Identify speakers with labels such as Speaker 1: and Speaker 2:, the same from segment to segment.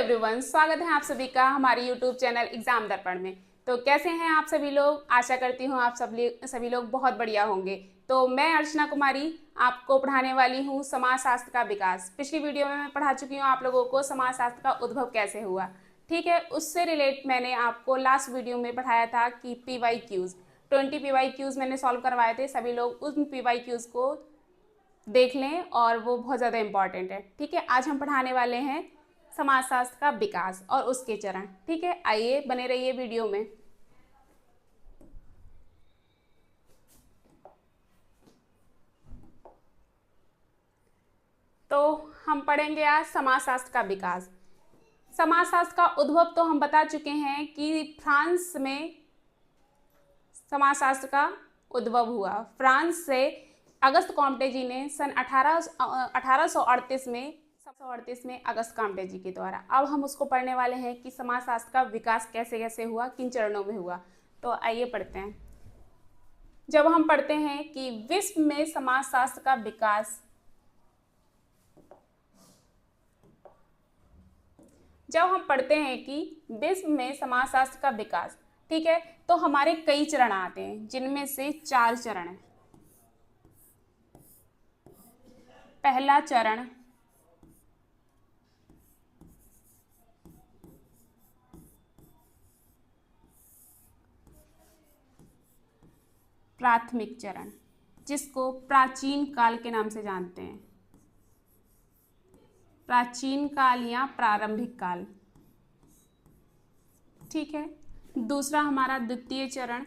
Speaker 1: Everyone, स्वागत है आप सभी का हमारे यूट्यूब चैनल एग्जाम दर्पण में। तो कैसे हैं आप सभी लोग? आशा करती हूँ आप सभी लोग बहुत बढ़िया होंगे। तो मैं अर्चना कुमारी आपको पढ़ाने वाली हूँ समाजशास्त्र का विकास। पिछली वीडियो में मैं पढ़ा चुकी हूँ आप लोगों को समाजशास्त्र का उद्भव कैसे हुआ। ठीक है, उससे रिलेट मैंने आपको लास्ट वीडियो में पढ़ाया था कि PYQs 20 PYQs मैंने सॉल्व करवाए थे। सभी लोग उन PYQs को देख लें और वो बहुत ज़्यादा इम्पॉर्टेंट है। ठीक है, आज हम पढ़ाने वाले हैं समाजशास्त्र का विकास और उसके चरण। ठीक है, आइए बने रहिए वीडियो में। तो हम पढ़ेंगे आज समाजशास्त्र का विकास। समाजशास्त्र का उद्भव तो हम बता चुके हैं कि फ्रांस में समाजशास्त्र का उद्भव हुआ। फ्रांस से अगस्त कॉम्टे जी ने सन 1838 में अगस्त कॉम्टे जी के द्वारा। अब हम उसको पढ़ने वाले हैं कि समाजशास्त्र का विकास कैसे कैसे हुआ, किन चरणों में हुआ। तो आइए पढ़ते हैं। जब हम पढ़ते हैं कि विश्व में समाजशास्त्र का विकास, जब हम पढ़ते हैं कि विश्व में समाजशास्त्र का विकास, ठीक है, तो हमारे कई चरण आते हैं जिनमें से 4 चरण हैं। पहला चरण प्राथमिक चरण, जिसको प्राचीन काल के नाम से जानते हैं। प्राचीन काल या प्रारंभिक काल। ठीक है, दूसरा हमारा द्वितीय चरण,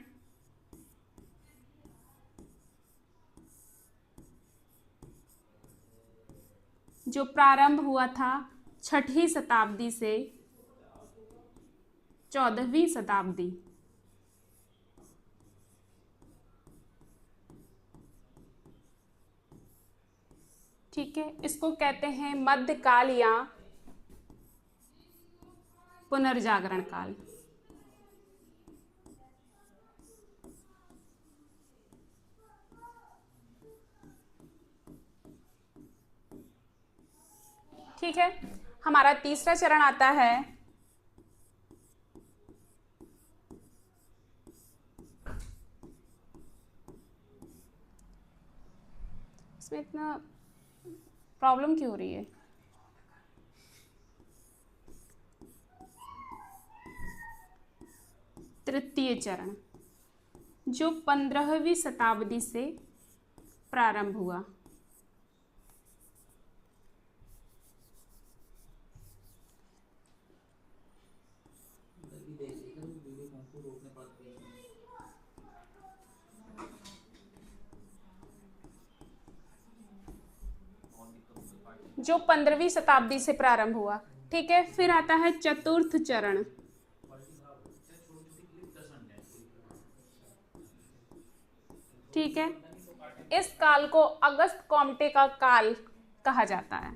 Speaker 1: जो प्रारंभ हुआ था 6वीं शताब्दी से 14वीं शताब्दी। ठीक है, इसको कहते हैं मध्यकाल या पुनर्जागरण काल। ठीक है, हमारा तीसरा चरण आता है इसमें इतना प्रॉब्लम क्यों हो रही है? तृतीय चरण, जो 15वीं शताब्दी से प्रारंभ हुआ। जो 15वीं शताब्दी से प्रारंभ हुआ। ठीक है, फिर आता है चतुर्थ चरण। ठीक है, इस काल को अगस्त कॉम्टे का काल कहा जाता है।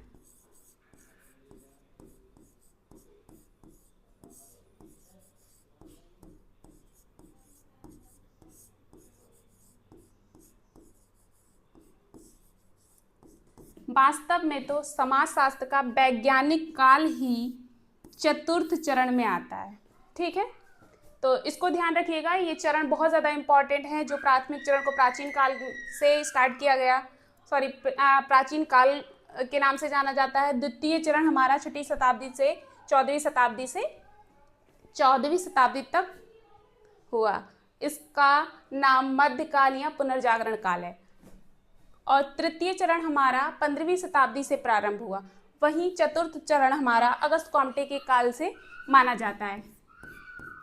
Speaker 1: वास्तव में तो समाजशास्त्र का वैज्ञानिक काल ही चतुर्थ चरण में आता है। ठीक है, तो इसको ध्यान रखिएगा, ये चरण बहुत ज़्यादा इंपॉर्टेंट है। जो प्राथमिक चरण को प्राचीन काल से स्टार्ट किया गया, प्राचीन काल के नाम से जाना जाता है। द्वितीय चरण हमारा 6वीं शताब्दी से 14वीं शताब्दी तक हुआ। इसका नाम मध्यकाल या पुनर्जागरण काल है। और तृतीय चरण हमारा 15वीं शताब्दी से प्रारंभ हुआ। वहीं चतुर्थ चरण हमारा अगस्त कॉम्टे के काल से माना जाता है।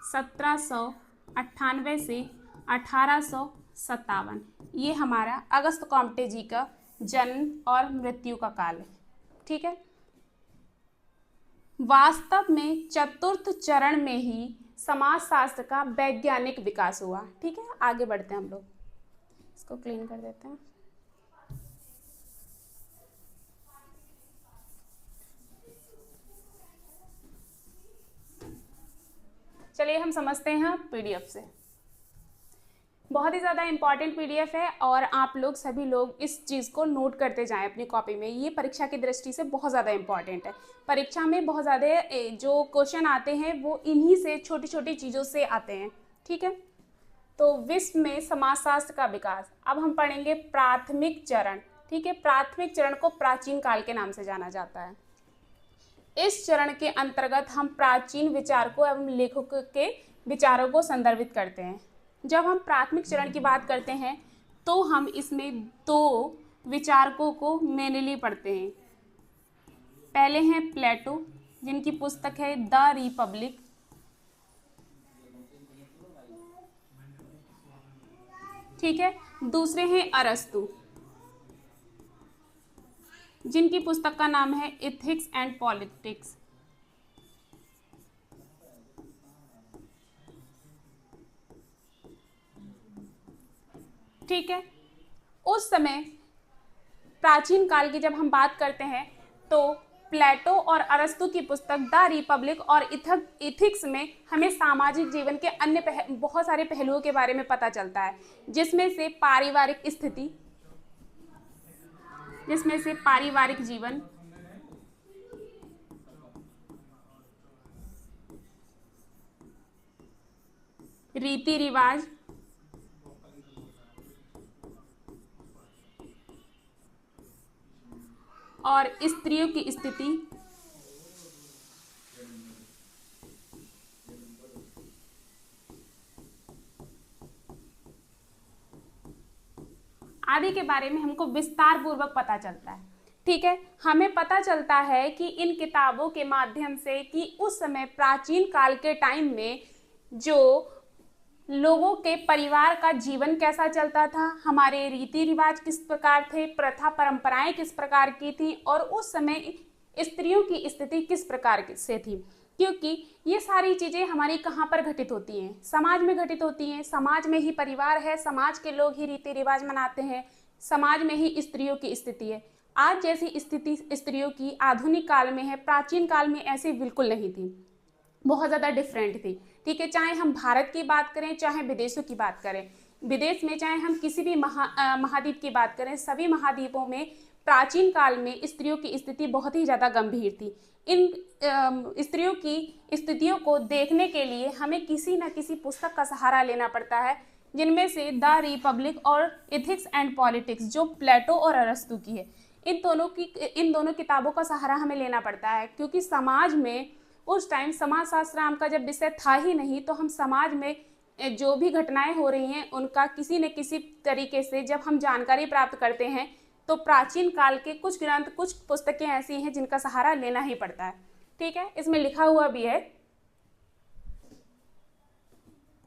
Speaker 1: 1798 से 1857, ये हमारा अगस्त कॉम्टे जी का जन्म और मृत्यु का काल है। ठीक है, वास्तव में चतुर्थ चरण में ही समाजशास्त्र का वैज्ञानिक विकास हुआ। ठीक है, आगे बढ़ते हैं हम लोग। इसको क्लीन कर देते हैं। चलिए हम समझते हैं PDF से। बहुत ही ज़्यादा इंपॉर्टेंट पीडीएफ है और आप लोग सभी लोग इस चीज़ को नोट करते जाएं अपनी कॉपी में। ये परीक्षा की दृष्टि से बहुत ज़्यादा इंपॉर्टेंट है। परीक्षा में बहुत ज़्यादा जो क्वेश्चन आते हैं वो इन्हीं से, छोटी छोटी चीज़ों से आते हैं। ठीक है, तो विश्व में समाजशास्त्र का विकास। अब हम पढ़ेंगे प्राथमिक चरण। ठीक है, प्राथमिक चरण को प्राचीन काल के नाम से जाना जाता है। इस चरण के अंतर्गत हम प्राचीन विचारकों एवं लेखकों के विचारों को संदर्भित करते हैं। जब हम प्राथमिक चरण की बात करते हैं तो हम इसमें दो विचारकों को मेनली पढ़ते हैं। पहले हैं प्लेटो, जिनकी पुस्तक है द रिपब्लिक। ठीक है, दूसरे हैं अरस्तु, जिनकी पुस्तक का नाम है एथिक्स एंड पॉलिटिक्स। ठीक है, उस समय प्राचीन काल की जब हम बात करते हैं तो प्लेटो और अरस्तु की पुस्तक द रिपब्लिक और इथिक्स में हमें सामाजिक जीवन के अन्य बहुत सारे पहलुओं के बारे में पता चलता है, जिसमें से पारिवारिक जीवन, रीति रिवाज, और स्त्रियों की स्थिति, आदि के बारे में हमको विस्तार पूर्वक पता चलता है। ठीक है, हमें पता चलता है कि इन किताबों के माध्यम से कि उस समय प्राचीन काल के टाइम में जो लोगों के परिवार का जीवन कैसा चलता था, हमारे रीति रिवाज किस प्रकार थे, प्रथा परंपराएं किस प्रकार की थी, और उस समय स्त्रियों की स्थिति किस प्रकार से थी। क्योंकि ये सारी चीज़ें हमारी कहाँ पर घटित होती हैं? समाज में घटित होती हैं। समाज में ही परिवार है, समाज के लोग ही रीति रिवाज मनाते हैं, समाज में ही स्त्रियों की स्थिति है। आज जैसी स्थिति स्त्रियों की आधुनिक काल में है, प्राचीन काल में ऐसी बिल्कुल नहीं थी, बहुत ज़्यादा डिफरेंट थी। ठीक है, चाहे हम भारत की बात करें, चाहे विदेशों की बात करें, विदेश में चाहे हम किसी भी महाद्वीप की बात करें, सभी महाद्वीपों में प्राचीन काल में स्त्रियों की स्थिति बहुत ही ज़्यादा गंभीर थी। इन स्त्रियों की स्थितियों को देखने के लिए हमें किसी न किसी पुस्तक का सहारा लेना पड़ता है, जिनमें से द रिपब्लिक और एथिक्स एंड पॉलिटिक्स जो प्लेटो और अरस्तु की है, इन दोनों किताबों का सहारा हमें लेना पड़ता है। क्योंकि समाज में उस टाइम समाजशास्त्र नाम का जब विषय था ही नहीं, तो हम समाज में जो भी घटनाएं हो रही हैं उनका किसी न किसी तरीके से जब हम जानकारी प्राप्त करते हैं तो प्राचीन काल के कुछ ग्रंथ, कुछ पुस्तकें ऐसी हैं जिनका सहारा लेना ही पड़ता है। ठीक है, इसमें लिखा हुआ भी है,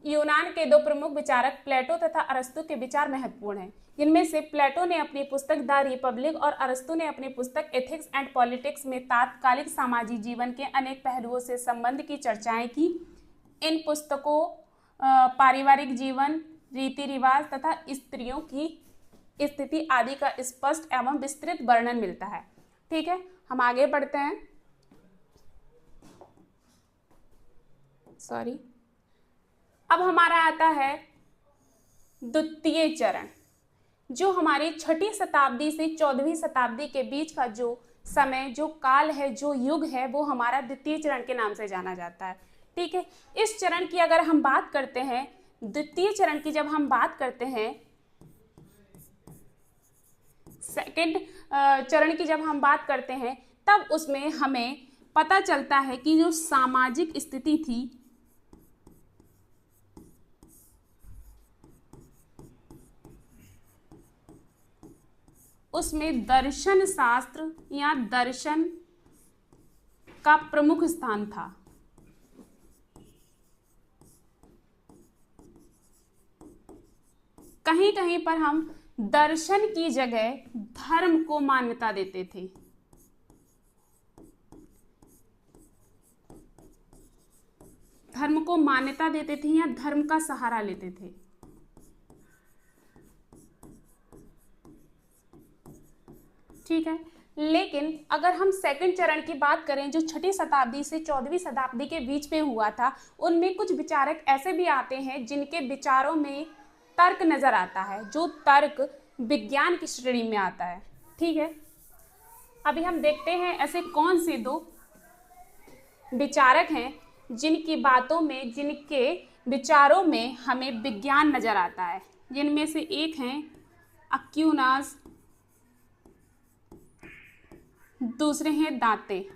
Speaker 1: यूनान के दो प्रमुख विचारक प्लेटो तथा अरस्तु के विचार महत्वपूर्ण हैं, जिनमें से प्लेटो ने अपनी पुस्तक द रिपब्लिक और अरस्तु ने अपनी पुस्तक एथिक्स एंड पॉलिटिक्स में तात्कालिक सामाजिक जीवन के अनेक पहलुओं से संबंध की चर्चाएं की। इन पुस्तकों पारिवारिक जीवन, रीति रिवाज तथा स्त्रियों की स्थिति आदि का स्पष्ट एवं विस्तृत वर्णन मिलता है। ठीक है, हम आगे बढ़ते हैं। अब हमारा आता है द्वितीय चरण, जो हमारी 6वीं शताब्दी से 14वीं शताब्दी के बीच का जो समय, जो काल है, जो युग है, वो हमारा द्वितीय चरण के नाम से जाना जाता है। ठीक है, इस चरण की अगर हम बात करते हैं, द्वितीय चरण की जब हम बात करते हैं, सेकंड चरण की जब हम बात करते हैं, तब उसमें हमें पता चलता है कि जो सामाजिक स्थिति थी, उसमें दर्शन शास्त्र या दर्शन का प्रमुख स्थान था। कहीं कहीं पर हम दर्शन की जगह धर्म को मान्यता देते थे। धर्म को मान्यता देते थे या धर्म का सहारा लेते थे। ठीक है, लेकिन अगर हम सेकंड चरण की बात करें, जो 6वीं शताब्दी से 14वीं शताब्दी के बीच में हुआ था, उनमें कुछ विचारक ऐसे भी आते हैं जिनके विचारों में तर्क नजर आता है, जो तर्क विज्ञान की श्रेणी में आता है। ठीक है, अभी हम देखते हैं ऐसे कौन से दो विचारक हैं जिनकी बातों में, जिनके विचारों में हमें विज्ञान नजर आता है। जिनमें से एक हैं अक्विनास, दूसरे हैं दांते।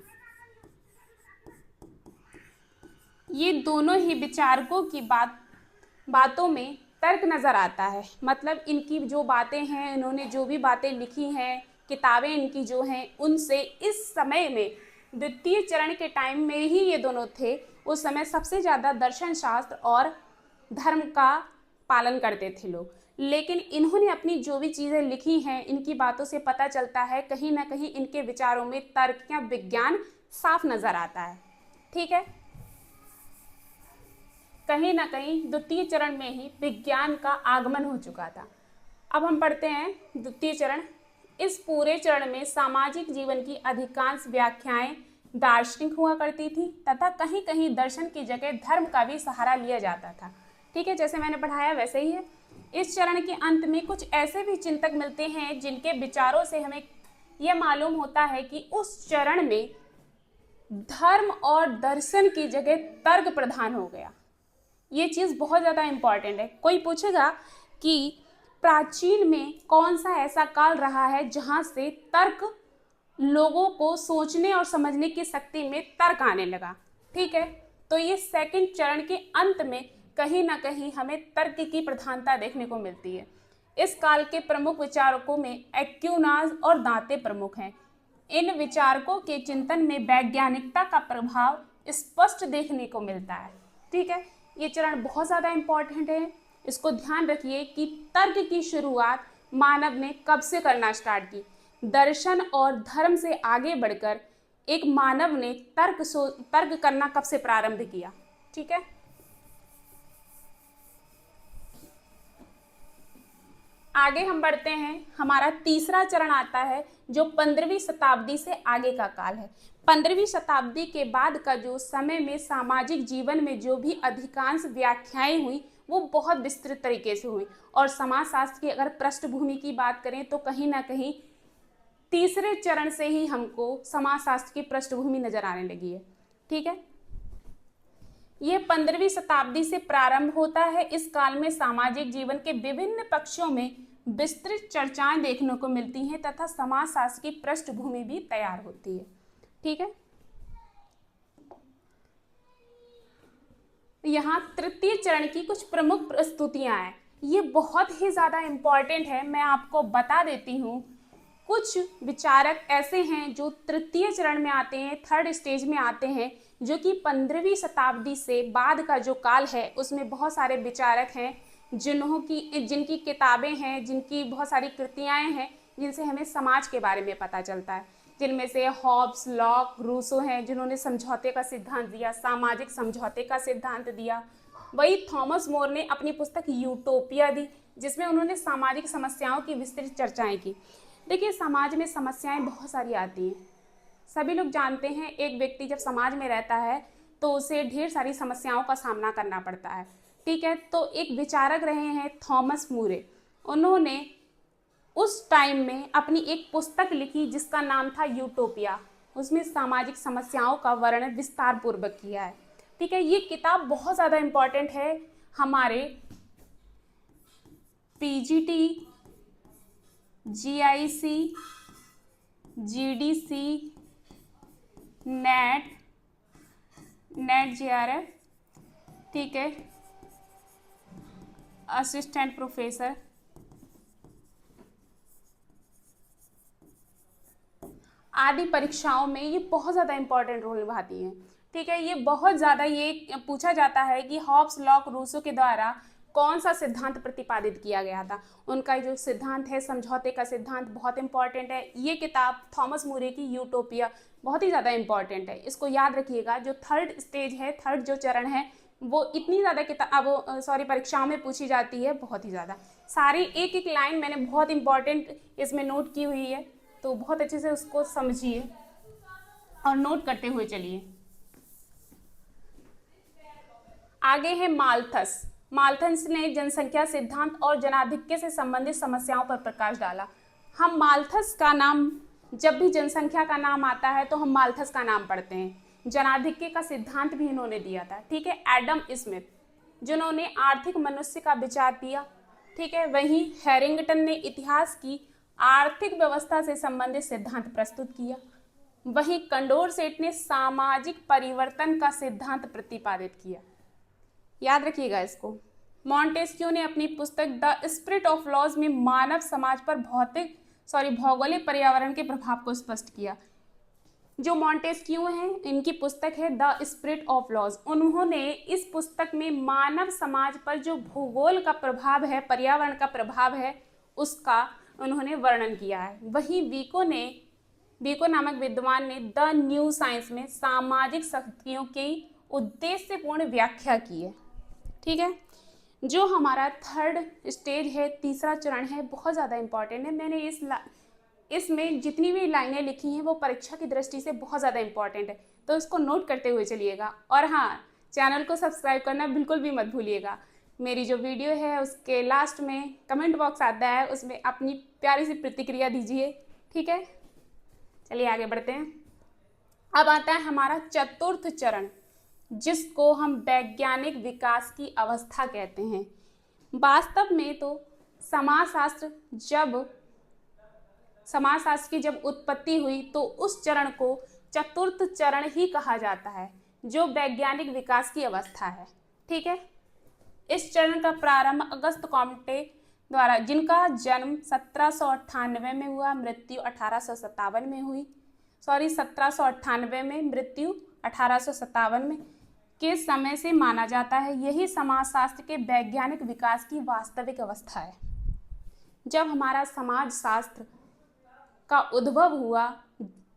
Speaker 1: ये दोनों ही विचारकों की बातों में तर्क नजर आता है। मतलब इनकी जो बातें हैं, इन्होंने जो भी बातें लिखी हैं, किताबें इनकी जो हैं, उनसे इस समय में द्वितीय चरण के टाइम में ही ये दोनों थे, उस समय सबसे ज़्यादा दर्शन शास्त्र और धर्म का पालन करते थे लोग। लेकिन इन्होंने अपनी जो भी चीज़ें लिखी हैं, इनकी बातों से पता चलता है कहीं ना कहीं इनके विचारों में तर्क या विज्ञान साफ नजर आता है। ठीक है, कहीं ना कहीं द्वितीय चरण में ही विज्ञान का आगमन हो चुका था। अब हम पढ़ते हैं द्वितीय चरण। इस पूरे चरण में सामाजिक जीवन की अधिकांश व्याख्याएं दार्शनिक हुआ करती थी तथा कहीं कहीं दर्शन की जगह धर्म का भी सहारा लिया जाता था। ठीक है, जैसे मैंने पढ़ाया वैसे ही है। इस चरण के अंत में कुछ ऐसे भी चिंतक मिलते हैं जिनके विचारों से हमें यह मालूम होता है कि उस चरण में धर्म और दर्शन की जगह तर्क प्रधान हो गया। ये चीज़ बहुत ज़्यादा इम्पॉर्टेंट है। कोई पूछेगा कि प्राचीन में कौन सा ऐसा काल रहा है जहाँ से तर्क, लोगों को सोचने और समझने की शक्ति में तर्क आने लगा। ठीक है, तो ये सेकंड चरण के अंत में कहीं ना कहीं हमें तर्क की प्रधानता देखने को मिलती है। इस काल के प्रमुख विचारकों में एक्विनास और दांते प्रमुख हैं। इन विचारकों के चिंतन में वैज्ञानिकता का प्रभाव स्पष्ट देखने को मिलता है। ठीक है, ये चरण बहुत ज़्यादा इम्पॉर्टेंट है, इसको ध्यान रखिए कि तर्क की शुरुआत मानव ने कब से करना स्टार्ट की। दर्शन और धर्म से आगे बढ़कर एक मानव ने तर्क करना कब से प्रारंभ किया। ठीक है, आगे हम बढ़ते हैं। हमारा तीसरा चरण आता है जो 15वीं शताब्दी से आगे का काल है। 15वीं शताब्दी के बाद का जो समय में सामाजिक जीवन में जो भी अधिकांश व्याख्याएं हुई वो बहुत विस्तृत तरीके से हुई। और समाजशास्त्र की अगर पृष्ठभूमि की बात करें तो कहीं ना कहीं तीसरे चरण से ही हमको समाजशास्त्र की पृष्ठभूमि नजर आने लगी है। ठीक है, यह 15वीं शताब्दी से प्रारंभ होता है। इस काल में सामाजिक जीवन के विभिन्न पक्षों में विस्तृत चर्चाएं देखने को मिलती हैं तथा समाजशास्त्र की पृष्ठभूमि भी तैयार होती है। ठीक है, यहाँ तृतीय चरण की कुछ प्रमुख प्रस्तुतियां हैं। ये बहुत ही ज्यादा इम्पॉर्टेंट है, मैं आपको बता देती हूँ। कुछ विचारक ऐसे हैं जो तृतीय चरण में आते हैं, थर्ड स्टेज में आते हैं, जो कि 15वीं शताब्दी से बाद का जो काल है उसमें बहुत सारे विचारक हैं जिनकी किताबें हैं, जिनकी बहुत सारी कृतियाँ हैं, जिनसे हमें समाज के बारे में पता चलता है। जिनमें से हॉब्स, लॉक, रूसो हैं जिन्होंने समझौते का सिद्धांत दिया, सामाजिक समझौते का सिद्धांत दिया। वही थॉमस मोर ने अपनी पुस्तक यूटोपिया दी जिसमें उन्होंने सामाजिक समस्याओं की विस्तृत चर्चाएं की। देखिए, समाज में समस्याएं बहुत सारी आती हैं। सभी लोग जानते हैं एक व्यक्ति जब समाज में रहता है तो उसे ढेर सारी समस्याओं का सामना करना पड़ता है। ठीक है, तो एक विचारक रहे हैं थॉमस मूरे। उन्होंने उस टाइम में अपनी एक पुस्तक लिखी जिसका नाम था यूटोपिया। उसमें सामाजिक समस्याओं का वर्णन विस्तार पूर्वक किया है। ठीक है, ये किताब बहुत ज़्यादा इम्पॉर्टेंट है हमारे PGT, GIC, GDC, net JRF, ठीक है, असिस्टेंट प्रोफेसर, आदि परीक्षाओं में ये बहुत ज़्यादा इम्पॉर्टेंट रोल निभाती हैं। ठीक है, ये बहुत ज़्यादा ये पूछा जाता है कि हॉब्स, लॉक, रूसो के द्वारा कौन सा सिद्धांत प्रतिपादित किया गया था। उनका जो सिद्धांत है समझौते का सिद्धांत बहुत इंपॉर्टेंट है। ये किताब थॉमस मूरे की यूटोपिया बहुत ही ज़्यादा इंपॉर्टेंट है, इसको याद रखिएगा। जो थर्ड स्टेज है, थर्ड जो चरण है, वो इतनी ज़्यादा किताब परीक्षाओं में पूछी जाती है, बहुत ही ज़्यादा। सारी एक एक लाइन मैंने बहुत इंपॉर्टेंट इसमें नोट की हुई है, तो बहुत अच्छे से उसको समझिए और नोट करते हुए चलिए। आगे है माल्थस। माल्थस ने जनसंख्या सिद्धांत और जनाधिक्य से संबंधित समस्याओं पर प्रकाश डाला। हम माल्थस का नाम, जब भी जनसंख्या का नाम आता है तो हम माल्थस का नाम पढ़ते हैं। जनाधिक्य का सिद्धांत भी इन्होंने दिया था, ठीक है, एडम स्मिथ, जिन्होंने आर्थिक मनुष्य का विचार दिया, ठीक है। वहीं हैरिंगटन ने इतिहास की आर्थिक व्यवस्था से संबंधित सिद्धांत प्रस्तुत किया। वहीं कंडोरसेट ने सामाजिक परिवर्तन का सिद्धांत प्रतिपादित किया। याद रखिएगा इसको। मॉन्टेस्क्यू ने अपनी पुस्तक द स्पिरिट ऑफ लॉज में मानव समाज पर भौगोलिक पर्यावरण के प्रभाव को स्पष्ट किया। जो मॉन्टेस्क्यू हैं, इनकी पुस्तक है द स्पिरिट ऑफ लॉज। उन्होंने इस पुस्तक में मानव समाज पर जो भूगोल का प्रभाव है, पर्यावरण का प्रभाव है, उसका उन्होंने वर्णन किया है। वहीं वीको नामक विद्वान ने द न्यू साइंस में सामाजिक शक्तियों की उद्देश्यपूर्ण व्याख्या की है, ठीक है। जो हमारा थर्ड स्टेज है, तीसरा चरण है, बहुत ज़्यादा इंपॉर्टेंट है। मैंने इसमें जितनी भी लाइनें लिखी हैं वो परीक्षा की दृष्टि से बहुत ज़्यादा इंपॉर्टेंट है, तो इसको नोट करते हुए चलिएगा। और हाँ, चैनल को सब्सक्राइब करना बिल्कुल भी मत भूलिएगा। मेरी जो वीडियो है उसके लास्ट में कमेंट बॉक्स आता है, उसमें अपनी प्यारी सी प्रतिक्रिया दीजिए, ठीक है। चलिए आगे बढ़ते हैं। अब आता है हमारा चतुर्थ चरण, जिसको हम वैज्ञानिक विकास की अवस्था कहते हैं। वास्तव में तो समाजशास्त्र की जब उत्पत्ति हुई तो उस चरण को चतुर्थ चरण ही कहा जाता है, जो वैज्ञानिक विकास की अवस्था है, ठीक है। इस चरण का प्रारंभ अगस्त कॉम्टे द्वारा, जिनका जन्म 1798 में हुआ, मृत्यु 1857 में हुई, 1798 में, मृत्यु 1857 में, के समय से माना जाता है। यही समाजशास्त्र के वैज्ञानिक विकास की वास्तविक अवस्था है। जब हमारा समाजशास्त्र का उद्भव हुआ,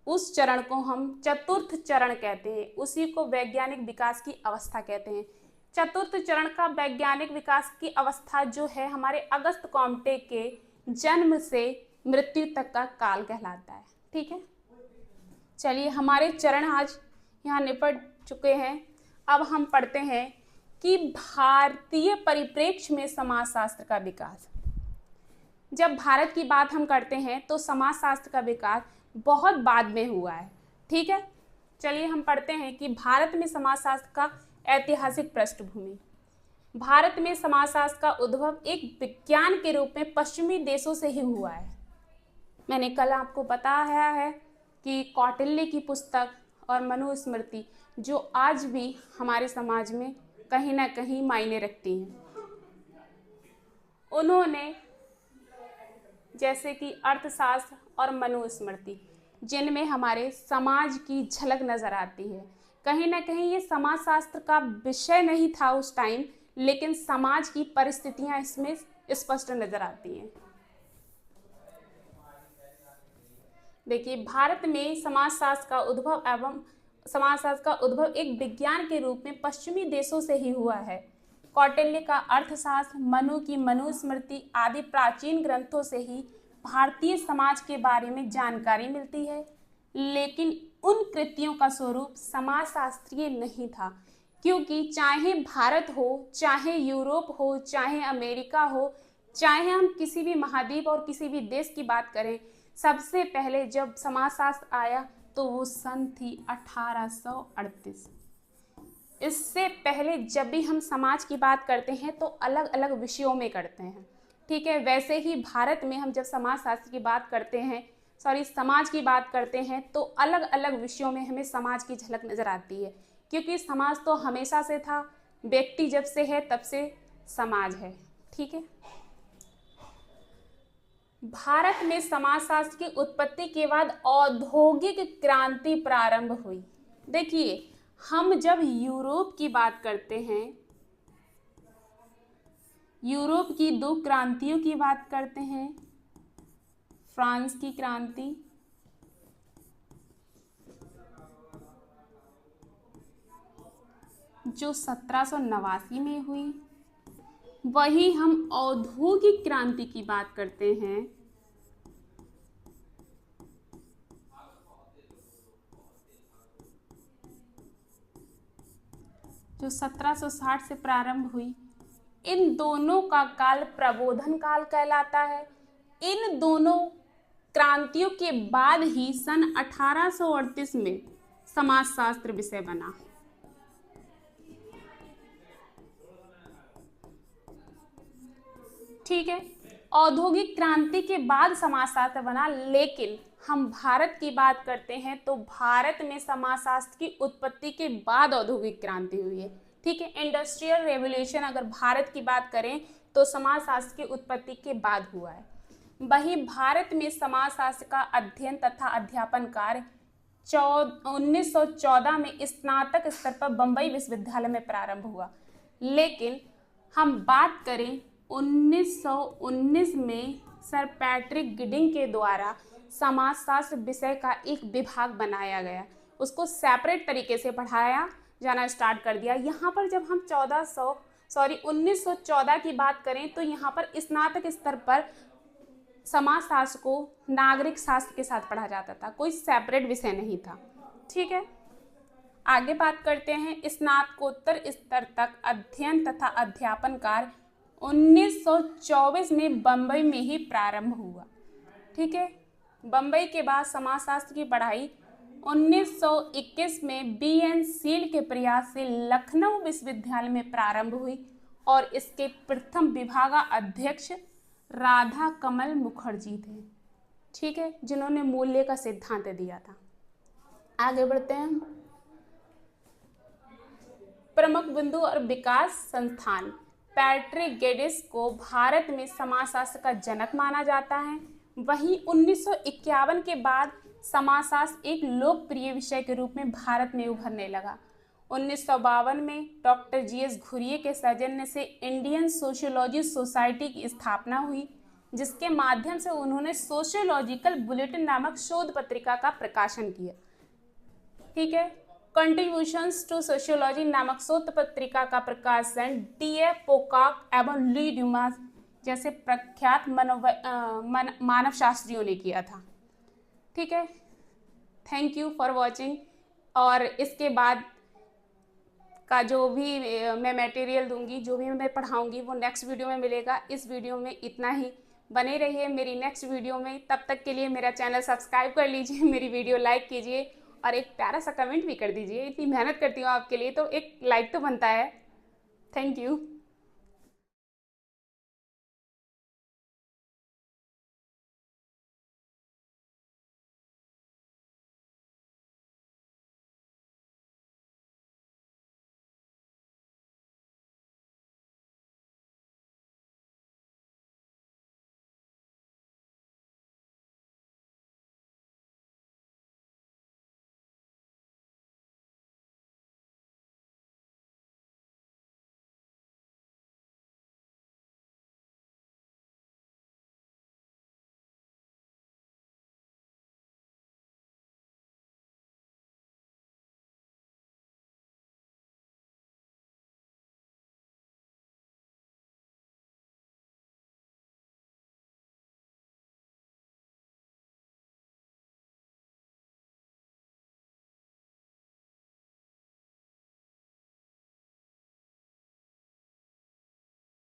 Speaker 1: उस चरण को हम चतुर्थ चरण कहते हैं, उसी को वैज्ञानिक विकास की अवस्था कहते हैं। चतुर्थ चरण का वैज्ञानिक विकास की अवस्था जो है, हमारे अगस्त कॉम्टे के जन्म से मृत्यु तक का काल कहलाता है, ठीक है। चलिए, हमारे चरण आज यहाँ निपट चुके हैं। अब हम पढ़ते हैं कि भारतीय परिप्रेक्ष्य में समाजशास्त्र का विकास। जब भारत की बात हम करते हैं तो समाजशास्त्र का विकास बहुत बाद में हुआ है, ठीक है। चलिए हम पढ़ते हैं कि भारत में समाजशास्त्र का ऐतिहासिक पृष्ठभूमि। भारत में समाजशास्त्र का उद्भव एक विज्ञान के रूप में पश्चिमी देशों से ही हुआ है। मैंने कल आपको बताया है कि कौटिल्य की पुस्तक और मनुस्मृति, जो आज भी हमारे समाज में कहीं ना कहीं मायने रखती हैं, उन्होंने, जैसे कि अर्थशास्त्र और मनुस्मृति, जिनमें हमारे समाज की झलक नजर आती है। कहीं ना कहीं ये समाजशास्त्र का विषय नहीं था उस टाइम, लेकिन समाज की परिस्थितियां इसमें स्पष्ट नजर आती हैं। देखिए, भारत में समाजशास्त्र का उद्भव एक विज्ञान के रूप में पश्चिमी देशों से ही हुआ है। कौटिल्य का अर्थशास्त्र, मनु की मनुस्मृति आदि प्राचीन ग्रंथों से ही भारतीय समाज के बारे में जानकारी मिलती है, लेकिन उन कृतियों का स्वरूप समाजशास्त्रीय नहीं था, क्योंकि चाहे भारत हो, चाहे यूरोप हो, चाहे अमेरिका हो, चाहे हम किसी भी महाद्वीप और किसी भी देश की बात करें, सबसे पहले जब समाजशास्त्र आया तो वो सन थी 1838। इससे पहले जब भी हम समाज की बात करते हैं तो अलग अलग विषयों में करते हैं, ठीक है। वैसे ही भारत में हम जब समाज की बात करते हैं तो अलग अलग विषयों में हमें समाज की झलक नजर आती है, क्योंकि समाज तो हमेशा से था, व्यक्ति जब से है तब से समाज है, ठीक है। भारत में समाजशास्त्र की उत्पत्ति के बाद औद्योगिक क्रांति प्रारंभ हुई। देखिए, हम जब यूरोप की बात करते हैं, यूरोप की दो क्रांतियों की बात करते हैं, फ्रांस की क्रांति जो 1789 में हुई, वही हम औद्योगिक क्रांति की बात करते हैं जो 1760 से प्रारंभ हुई, इन दोनों का काल प्रबोधन काल कहलाता है। इन दोनों क्रांतियों के बाद ही सन 1838 में समाजशास्त्र विषय बना। ठीक है, औद्योगिक क्रांति के बाद समाजशास्त्र बना, लेकिन हम भारत की बात करते हैं तो भारत में समाजशास्त्र की उत्पत्ति के बाद औद्योगिक क्रांति हुई है। ठीक है, इंडस्ट्रियल रेवोल्यूशन अगर भारत की बात करें तो समाजशास्त्र की उत्पत्ति के बाद हुआ है। वही भारत में समाजशास्त्र का अध्ययन तथा अध्यापन कार्य 1914 में स्नातक स्तर पर बंबई विश्वविद्यालय में प्रारंभ हुआ, लेकिन हम बात करें 1919 में सर पैट्रिक गिडिंग के द्वारा समाजशास्त्र विषय का एक विभाग बनाया गया, उसको सेपरेट तरीके से पढ़ाया जाना स्टार्ट कर दिया। यहाँ पर जब हम 1914 की बात करें तो यहाँ पर स्नातक स्तर पर समाजशास्त्र को नागरिक शास्त्र के साथ पढ़ा जाता था, कोई सेपरेट विषय नहीं था। ठीक है, आगे बात करते हैं। स्नातकोत्तर स्तर तक अध्ययन तथा अध्यापन कार्य 1924 में बंबई में ही प्रारंभ हुआ। ठीक है, बंबई के बाद समाजशास्त्र की पढ़ाई 1921 में BN सील के प्रयास से लखनऊ विश्वविद्यालय में प्रारंभ हुई और इसके प्रथम विभागाध्यक्ष राधा कमल मुखर्जी थे। ठीक है, जिन्होंने मूल्य का सिद्धांत दिया था। आगे बढ़ते हैं। प्रमुख बिंदु और विकास संस्थान। पैट्रिक गेडिस को भारत में समाजशास्त्र का जनक माना जाता है। वहीं 1951 के बाद समाजशास्त्र एक लोकप्रिय विषय के रूप में भारत में उभरने लगा। 1952 में डॉक्टर GS घुरिये के सौजन्य से इंडियन सोशियोलॉजी सोसाइटी की स्थापना हुई, जिसके माध्यम से उन्होंने सोशियोलॉजिकल बुलेटिन नामक शोध पत्रिका का प्रकाशन किया। ठीक है, कंट्रीब्यूशंस टू सोशियोलॉजी नामक शोध पत्रिका का प्रकाशन D.F. पोकॉक एवं ली ड्यूमास जैसे प्रख्यात मानवशास्त्रियों ने किया था। ठीक है, थैंक यू फॉर वॉचिंग। और इसके बाद का जो भी मैं मटेरियल दूंगी, जो भी मैं पढ़ाऊंगी, वो नेक्स्ट वीडियो में मिलेगा। इस वीडियो में इतना ही, बने रहिए मेरी नेक्स्ट वीडियो में। तब तक के लिए मेरा चैनल सब्सक्राइब कर लीजिए, मेरी वीडियो लाइक कीजिए और एक प्यारा सा कमेंट भी कर दीजिए। इतनी मेहनत करती हूँ आपके लिए तो एक लाइक तो बनता है। Thank you.